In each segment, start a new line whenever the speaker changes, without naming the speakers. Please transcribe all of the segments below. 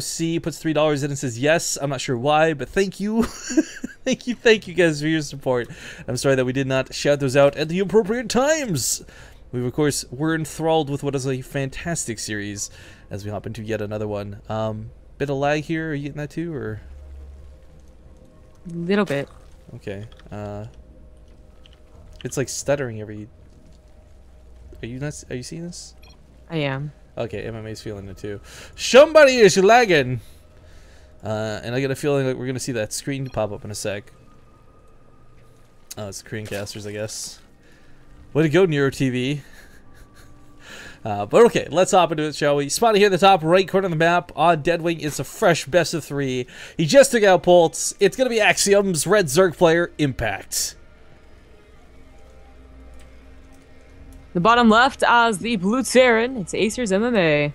C puts $3 in and says yes. I'm not sure why, but thank you. thank you guys for your support. I'm sorry that we did not shout those out at the appropriate times. We of course were enthralled with what is a fantastic series as we hop into yet another one. Bit of lag here. Are you getting that too, or?
Little bit.
Okay. It's like stuttering every. Are you not? Are you seeing this?
I am.
Okay, MMA's feeling it too. Somebody is lagging! And I get a feeling like we're going to see that screen pop up in a sec. Oh, it's the Koreancasters, I guess. Way to go, Nero TV. But okay, let's hop into it, shall we? Spotted here at the top right corner of the map on Deadwing. It's a fresh best of 3. He just took out Pulse. It's going to be Axiom's Red Zerg player, Impact.
The bottom left as the Blue Terran, it's Acer's MMA.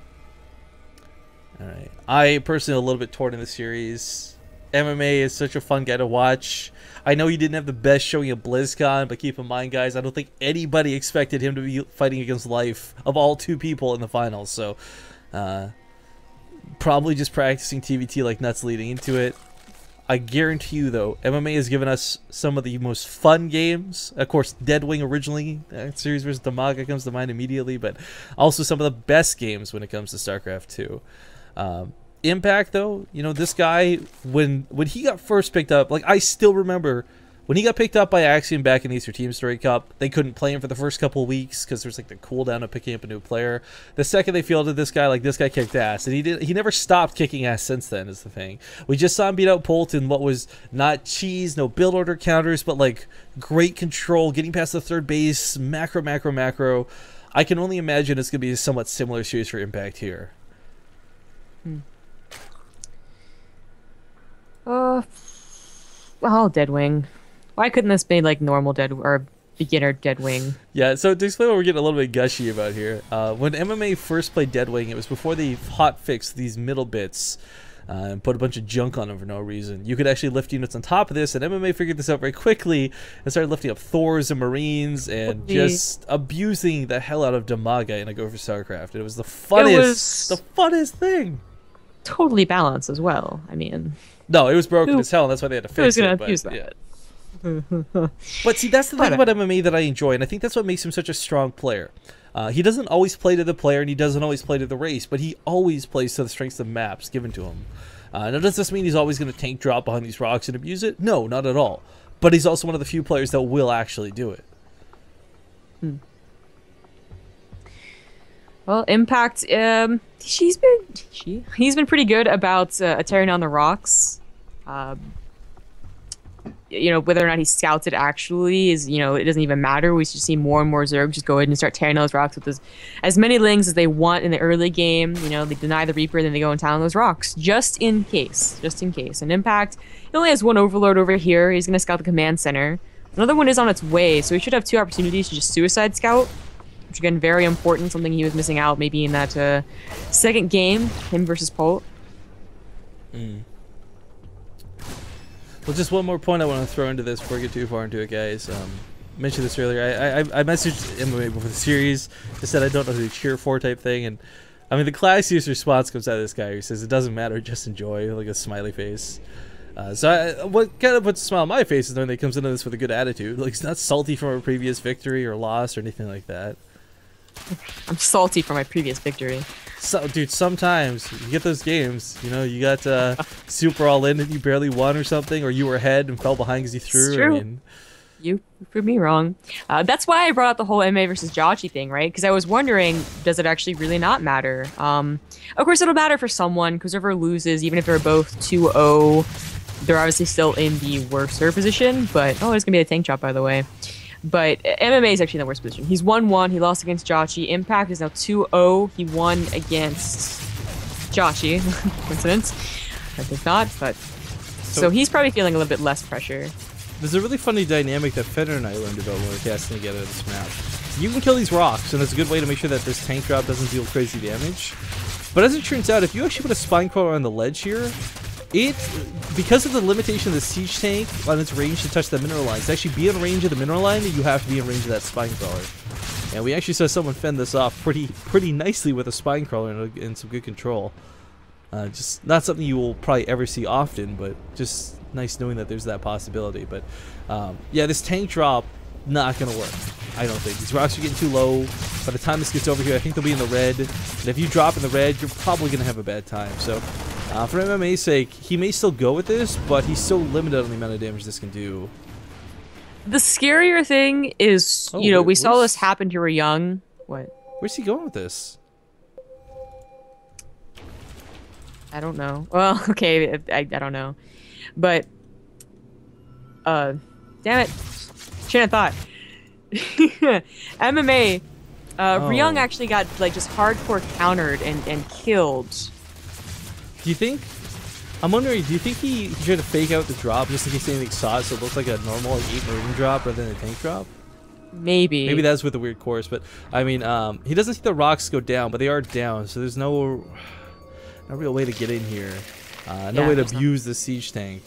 Alright. I personally am a little bit torn in the series. MMA is such a fun guy to watch. I know he didn't have the best showing at BlizzCon, but keep in mind, guys, I don't think anybody expected him to be fighting against Life of all 2 people in the finals. So, probably just practicing TVT like nuts leading into it. I guarantee you, though, MMA has given us some of the most fun games. Of course, Deadwing originally, series versus Damaga comes to mind immediately, but also some of the best games when it comes to StarCraft 2. Impact, though, you know, this guy, when he got first picked up, like, I still remember when he got picked up by Axiom back in the Easter Team Story Cup, they couldn't play him for the first couple of weeks because there's like the cooldown of picking up a new player. The second they fielded this guy, like, this guy kicked ass, and he never stopped kicking ass since then, is the thing. We just saw him beat out Polt in what was not cheese, no build order counters, but like great control, getting past the third base, macro. I can only imagine it's going to be a somewhat similar series for Impact here.
Oh, Deadwing. Why couldn't this be like normal or beginner Deadwing?
Yeah, so to explain what we're getting a little bit gushy about here, when MMA first played Deadwing, it was before they hot fixed these middle bits and put a bunch of junk on them for no reason. You could actually lift units on top of this, and MMA figured this out very quickly and started lifting up Thors and Marines and just abusing the hell out of Damaga in a Go for StarCraft. It was the funnest thing.
Totally balanced as well. I mean,
no, it was broken as hell, and that's why they had to fix it.
Who's gonna abuse that?
Yeah. But see, that's the thing about MMA that I enjoy, and I think that's what makes him such a strong player. He doesn't always play to the player, and he doesn't always play to the race, but he always plays to the strengths of maps given to him. Now, does this mean he's always going to tank drop behind these rocks and abuse it? No, not at all. But he's also one of the few players that will actually do it.
Well, Impact, he's been pretty good about tearing down the rocks. You know, whether or not he scouts it actually is, you know, it doesn't even matter. We should see more and more Zerg just go ahead and start tearing down those rocks with as many lings as they want in the early game. You know, they deny the Reaper, then they go and town those rocks, just in case. And Impact, he only has one Overlord over here. He's going to scout the command center. Another one is on its way, so he should have 2 opportunities to just suicide scout, which again, very important, something he was missing out maybe in that second game, him versus Polt.
Well, just one more point I want to throw into this before we get too far into it, guys. Mentioned this earlier. I messaged MMA before the series. I said I don't know who to cheer for type thing, and I mean the classiest response comes out of this guy who says it doesn't matter, just enjoy, like a smiley face. What kind of puts a smile on my face is when he comes into this with a good attitude. Like, he's not salty from a previous victory or loss or anything like that.
I'm salty for my previous victory.
So, dude, sometimes you get those games, you know, you got super all in and you barely won or something, or you were ahead and fell behind because you threw.
It's true.
I mean,
you proved me wrong. That's why I brought up the whole MMA versus Jotchi thing, right? Because I was wondering, does it actually really not matter? Of course, it'll matter for someone, because whoever loses, even if they're both 2-0, they're obviously still in the worser position. But, oh, it's going to be a tank drop, by the way. But MMA is actually in the worst position. He's 1-1. He lost against Jotchi. Impact is now 2-0. He won against Jotchi. Coincidence? I think not, but... So he's probably feeling a little bit less pressure.
There's a really funny dynamic that Fenner and I learned about when we were casting together this map. You can kill these rocks, and it's a good way to make sure that this tank drop doesn't deal crazy damage. But as it turns out, if you actually put a spine crawler on the ledge here, because of the limitation of the siege tank on its range to touch the mineral lines, to actually be in range of the mineral line, you have to be in range of that spine crawler. And we actually saw someone fend this off pretty nicely with a spine crawler and some good control. Just not something you will probably ever see often, but just nice knowing that there's that possibility. But yeah, this tank drop, not going to work. I don't think. These rocks are getting too low. By the time this gets over here, I think they'll be in the red. And if you drop in the red, you're probably going to have a bad time. So for MMA's sake, he may still go with this, but he's so limited on the amount of damage this can do.
The scarier thing is, you know, we saw this happen when you were young. What?
Where's he going with this?
I don't know. Well, okay, I don't know. But, damn it. Chain of thought. MMA, Ryung actually got, like, just hardcore countered and killed.
Do you think... I'm wondering, do you think he tried to fake out the drop just in case anything saw it so it looked like a normal like, 8 marine drop rather than a tank drop?
Maybe.
Maybe that's with the weird course, but I mean, he doesn't see the rocks go down, but they are down, so there's no real way to get in here. No way to abuse the siege tank.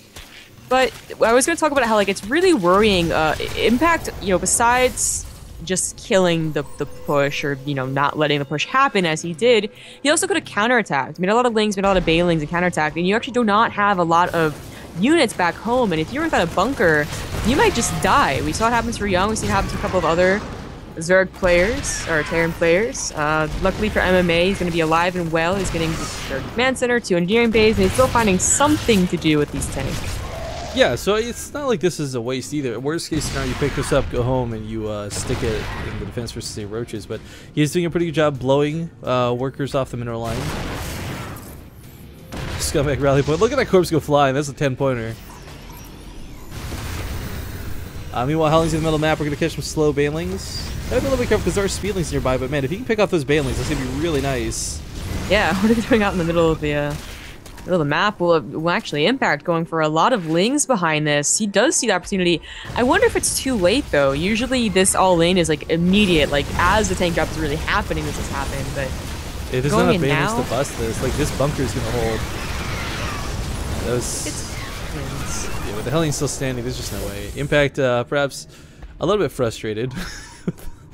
But I was going to talk about how like it's really worrying. Impact, you know, besides just killing the push or, you know, not letting the push happen as he did, he also could have counterattacked. Made a lot of lings, made a lot of bailings and counterattacked, and you actually do not have a lot of units back home, and if you're without a bunker, you might just die. We saw it happen to Ryung, we see it happen to a couple of other Zerg players, or Terran players. Luckily for MMA, he's going to be alive and well. He's getting Zerg Command Center, 2 engineering bays, and he's still finding something to do with these tanks.
Yeah, so it's not like this is a waste either. Worst case scenario, you pick this up, go home, and you stick it in the defense versus say roaches. But he's doing a pretty good job blowing workers off the mineral line. Scumbag rally point. Look at that corpse go flying. That's a 10-pointer. Meanwhile, Helling's in the middle of the map. We're going to catch some slow banelings. I have to be a little bit careful because there are speedlings nearby, but man, if you can pick off those banelings, that's going to be really nice.
Yeah, what are they doing out in the middle of the map? Will actually Impact going for a lot of lings behind this. He does see the opportunity. I wonder if it's too late though. Usually this all in is like immediate, like as the tank drop is really happening, this has happened. But
if there's not enough banelings to bust this, like this bunker is gonna hold. That was yeah, with the Helling still standing, there's just no way. Impact perhaps a little bit frustrated.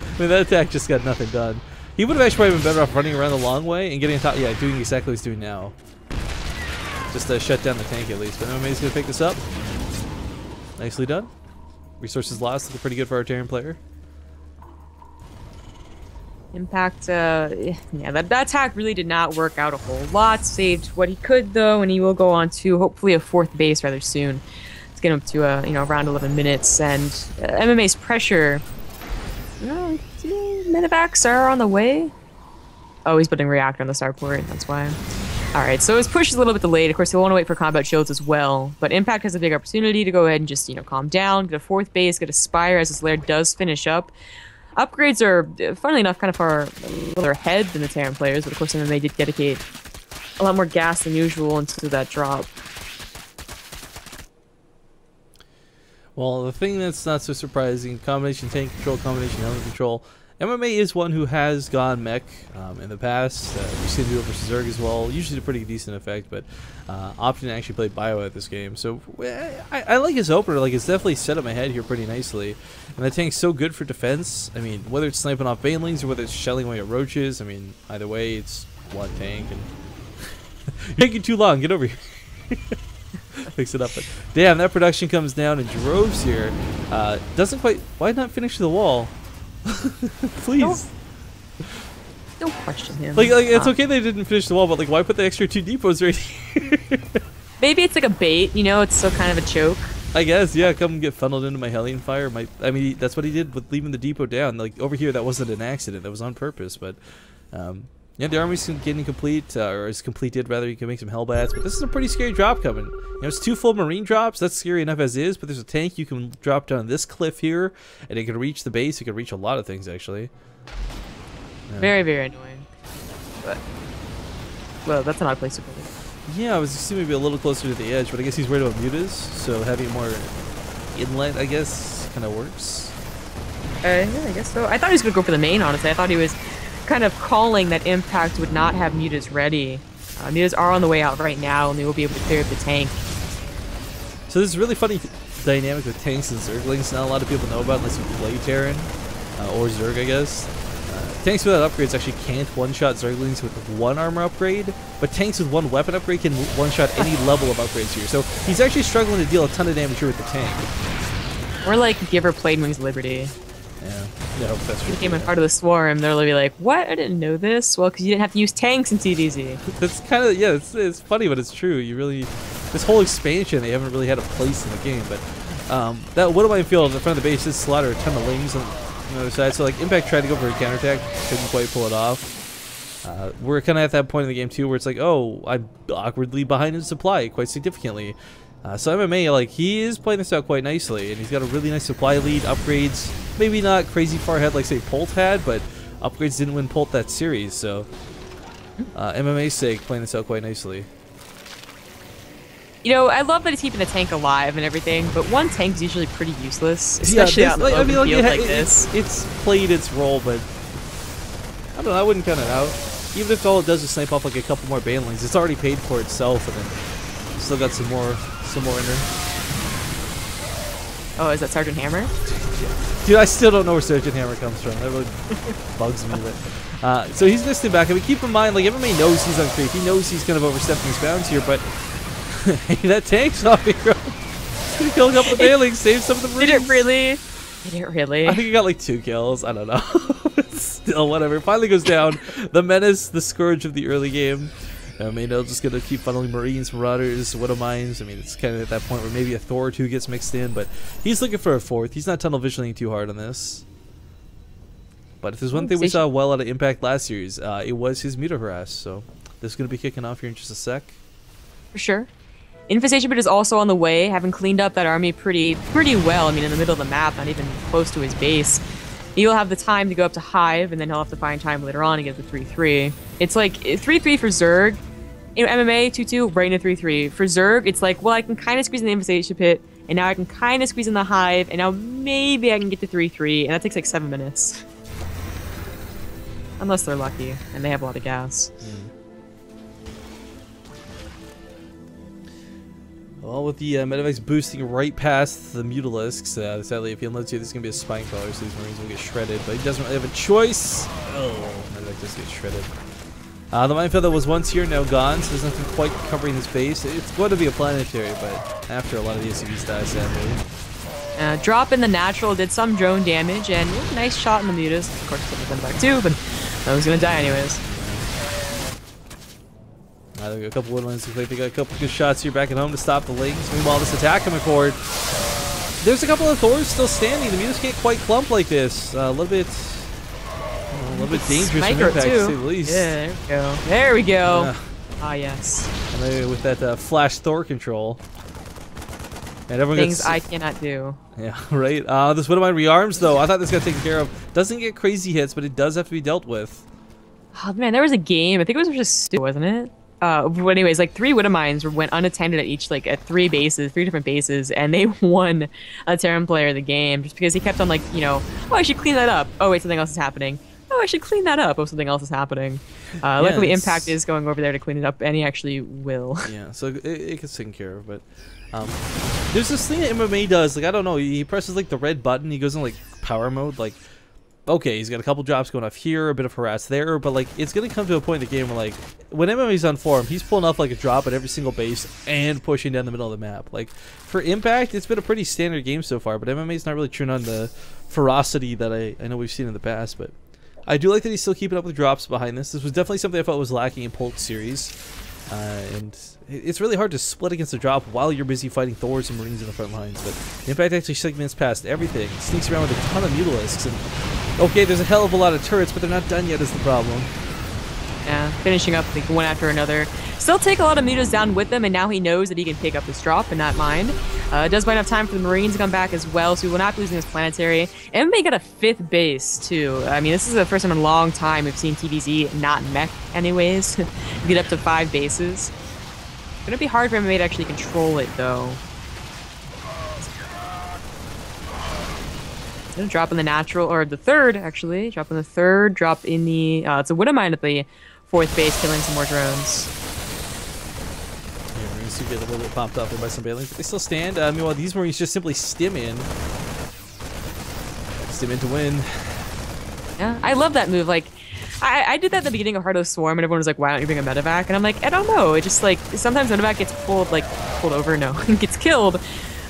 I mean, that attack just got nothing done. He would have actually probably been better off running around the long way and getting on top. Yeah, doing exactly what he's doing now. Just shut down the tank at least. But MMA's going to pick this up. Nicely done. Resources lost. Looking pretty good for our Terran player. Impact,
yeah, that attack really did not work out a whole lot. Saved what he could, though, and he will go on to hopefully a 4th base rather soon. Let's get him to, you know, around 11 minutes. And MMA's pressure... Medevacs are on the way. Oh, he's putting reactor on the starport. That's why. Alright, so his push is a little bit delayed. Of course, he'll want to wait for combat shields as well. But Impact has a big opportunity to go ahead and just, you know, calm down, get a 4th base, get a Spire as his lair does finish up. Upgrades are, funnily enough, kind of further ahead than the Terran players, but of course MMA did dedicate a lot more gas than usual into that drop.
Well, the thing that's not so surprising, combination tank control, combination element control. MMA is one who has gone mech in the past. We've seen Duo versus Zerg as well. Usually a pretty decent effect, but Optin actually played Bio at this game. So I like his opener. Like, it's definitely set up my head here pretty nicely. And that tank's so good for defense. I mean, whether it's sniping off banelings or whether it's shelling away at roaches, I mean, either way, it's one tank. And you're taking too long. Get over here. Fix it up. But damn, that production comes down in droves here. Doesn't quite... Why not finish the wall? Please.
Don't question him.
Like it's okay they didn't finish the wall, but like, why put the extra 2 depots right here?
Maybe it's like a bait, you know, it's still kind of a choke.
I guess, yeah, come get funneled into my Hellion fire. I mean, that's what he did with leaving the depot down. Like, over here, that wasn't an accident. That was on purpose, but... yeah, the army's getting complete, or is completed, rather. You can make some Hellbats, but this is a pretty scary drop coming. You know, it's 2 full Marine drops. That's scary enough as is, but there's a tank you can drop down this cliff here, and it can reach the base. It can reach a lot of things, actually. Yeah.
Very, very annoying. But, well, that's an odd place to put it.
Yeah, I was assuming maybe a little closer to the edge, but I guess he's worried about mutas, so having it more inlet, I guess, kind of works.
Yeah, I guess so. I thought he was going to go for the main, honestly. I thought he was... kind of calling that Impact would not have mutas ready. Mutas are on the way out right now, and they will be able to clear up the tank.
So this is really funny dynamic with tanks and Zerglings. Not a lot of people know about unless you play Terran or Zerg, I guess. tanks without upgrades actually can't one-shot Zerglings with one armor upgrade, but tanks with one weapon upgrade can one-shot any level of upgrades here. So he's actually struggling to deal a ton of damage here with the tank.
Or like give her Plague Wings Liberty.
Yeah, no, that's true.
Became a part of the swarm. They'll be like, "What? I didn't know this." Well, because you didn't have to use tanks in TDZ.
That's kind of, yeah, it's funny, but it's true. You really, this whole expansion, they haven't really had a place in the game. But that Widowmine field in front of the base is slaughter a ton of lings on the other side. So like Impact tried to go for a counterattack, couldn't quite pull it off. We're kind of at that point in the game too, where it's like, oh, I'm awkwardly behind in supply quite significantly. So MMA, like, he is playing this out quite nicely, and he's got a really nice supply lead, upgrades, maybe not crazy far ahead like, say, Polt had, but upgrades didn't win Polt that series, so MMA's sake, playing this out quite nicely.
You know, I love that he's keeping the tank alive and everything, but one tank is usually pretty useless, especially on the open field like this.
It's played its role, but I don't know, I wouldn't count it out. Even if all it does is snipe off like a couple more banelings, it's already paid for itself, and then still got some more in there.
Oh, is that Sergeant Hammer?
Dude, I still don't know where Sergeant Hammer comes from. That really bugs me. But, so he's listed back. I mean, keep in mind, like, MMA knows he's on creep. He knows he's kind of overstepping his bounds here, but hey, that tank's off here. He's gonna kill a couple of banelings, save some of the Marines.
Did it really? Did it really?
I think he got like 2 kills. I don't know. Still, whatever. Finally goes down. The Menace, the Scourge of the early game. I mean, they're just going to keep funneling Marines, Marauders, Widowmines. I mean, it's kind of at that point where maybe a Thor or 2 gets mixed in, but he's looking for a 4th. He's not tunnel visioning too hard on this. But if there's one thing we saw well out of Impact last series, it was his Muta Harass, so this is going to be kicking off here in just a sec.
For sure. Infestation Pit is also on the way, having cleaned up that army pretty well. I mean, in the middle of the map, not even close to his base. He'll have the time to go up to Hive, and then he'll have to find time later on to get the 3-3. It's like 3-3 for Zerg. You know, MMA 2-2, right into 3-3. For Zerg, it's like, well, I can kind of squeeze in the Infestation Pit, and now I can kind of squeeze in the Hive, and now maybe I can get to 3-3, and that takes like 7 minutes. Unless they're lucky, and they have a lot of gas.
Well, with the Medivacs boosting right past the Mutalisks, sadly, if he unloads here, this is going to be a Spine Crawler, so these Marines will get shredded, but he doesn't really have a choice. Oh, Medivac just gets shredded. The minefield that was once here, now gone, so there's nothing quite covering his base. It's going to be a planetary, but after a lot of the SCVs die, sadly.
Drop in the natural did some drone damage, and nice shot in the Mutas. Of course, it's in the back too, but I was going to die anyways.
They got a couple Woodlands. Looks like they got a couple good shots here back at home to stop the Lings. Meanwhile, this attack coming forward. There's a couple of Thors still standing. The Mutas can't quite clump like this. A little bit dangerous from Impact, to say the least.
Yeah, there we go. There we go. Ah, yes.
And then with that Flash Thor control. And everyone
Things I cannot do.
Yeah, right. This Widowmine rearms, though. I thought this got taken care of. Doesn't get crazy hits, but it does have to be dealt with.
Oh, man, there was a game. I think it was just Stu, wasn't it? But anyways, like 3 Widowmines went unattended at each, like at 3 different bases, and they won a Terran player the game just because he kept on like, you know, oh, I should clean that up. Oh, wait, something else is happening. Oh, I should clean that up. Oh, something else is happening. Luckily, Impact is going over there to clean it up, and he actually will. Yeah,
so it gets taken care of, but there's this thing that MMA does, like, I don't know, he presses like the red button, he goes in like power mode, like, okay, he's got a couple drops going off here, a bit of harass there, but like it's gonna come to a point in the game where like when MMA's on form, he's pulling off like a drop at every single base and pushing down the middle of the map. Like for Impact, it's been a pretty standard game so far, but MMA's not really turned on the ferocity that I know we've seen in the past. But I do like that he's still keeping up with drops behind this. This was definitely something I felt was lacking in Polt series, and it's really hard to split against a drop while you're busy fighting Thors and Marines in the front lines. But Impact actually segments past everything, sneaks around with a ton of Mutalisks, and okay, there's a hell of a lot of turrets, but they're not done yet is the problem.
Yeah, finishing up like one after another. Still take a lot of Mutas down with them, and now he knows that he can pick up this drop and not mind. It does buy enough time for the Marines to come back as well, so we will not be losing this planetary. MMA got a 5th base, too. I mean, this is the first time in a long time we've seen TVZ not mech anyways. Get up to 5 bases. It's going to be hard for MMA to actually control it, though. Gonna drop in the natural, or the 3rd, actually. Drop in the 3rd, drop in the... it's a Widowmine at the 4th base, killing some more drones.
Yeah, Marines do get a little bit popped up there by some Banelings, but they still stand. Meanwhile, these Marines just simply stim in. Stim in to win.
Yeah, I love that move. Like, I did that at the beginning of Heart of the Swarm, and everyone was like, "Why don't you bring a medevac?" And I'm like, I don't know. It just like sometimes medevac gets pulled over. No, gets killed.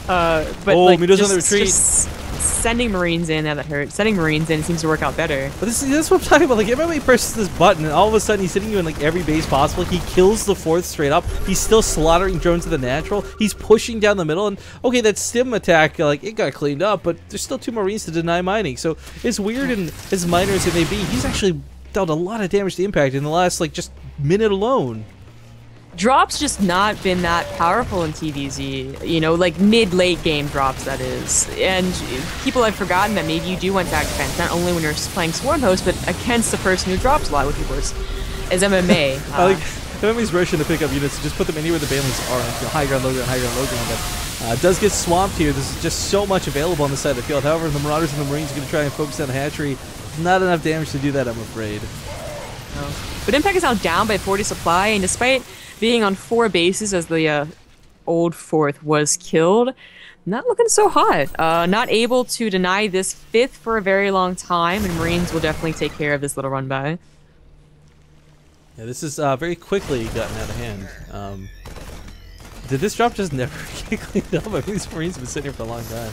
But like
Medusa on the retreat.
just sending Marines in, that hurts. Sending Marines in seems to work out better.
But that's what I'm talking about. Like, MMA presses this button, and all of a sudden he's hitting you in like every base possible. He kills the 4th straight up. He's still slaughtering drones to the natural. He's pushing down the middle, and okay, that stim attack, like, it got cleaned up, but there's still 2 Marines to deny mining. So it's weird, and as minor as it may be, he's actually dealt a lot of damage to Impact in the last like just minute alone.
Drops just not been that powerful in TVZ, you know, like mid-late game drops, that is. And people have forgotten that maybe you do want tag defense, not only when you're playing Swarm Host, but against the person who drops a lot, which of course is MMA.
I like MMA's rushing to pick up units, so just put them anywhere the Banelings are, you know, high ground, low ground, high ground, low ground. But does get swamped here. There's just so much available on the side of the field. However, the Marauders and the Marines are going to try and focus on the hatchery. Not enough damage to do that, I'm afraid.
No. But Impact is now down by 40 supply, and despite being on 4 bases as the old 4th was killed, not looking so hot. Not able to deny this 5th for a very long time, and Marines will definitely take care of this little run by.
Yeah, this is very quickly gotten out of hand. Did this drop just never get cleaned up? I mean, these Marines have been sitting here for a long time.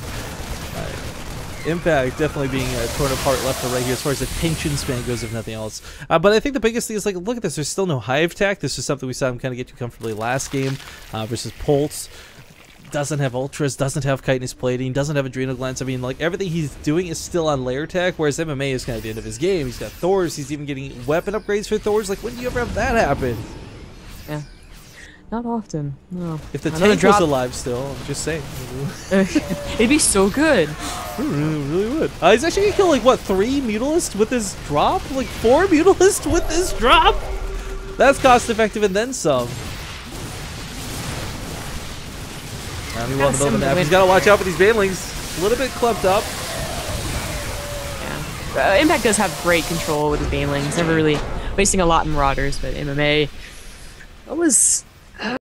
Impact definitely being torn apart left to right here as far as attention span goes, if nothing else. But I think the biggest thing is, like, look at this. There's still no hive tech. This is something we saw him kind of get too comfortably last game versus Pulse. Doesn't have ultras, doesn't have chitinous plating, doesn't have adrenal glands. I mean, like, everything he's doing is still on layer tech, whereas MMA is kind of the end of his game. He's got Thors. He's even getting weapon upgrades for Thors. Like, when do you ever have that happen?
Yeah. Not often, no.
If the tank was alive still, I'm just saying.
It'd be so good.
It really would. He's actually gonna kill, like, what, 3 Mutalists with this drop? Like, 4 Mutalists with this drop? That's cost effective and then some. Meanwhile, in the middle of the map, he's gotta watch out for these Banelings. A little bit clumped up.
Yeah. Impact does have great control with his Banelings. Never really wasting a lot in Marauders, but MMA, that was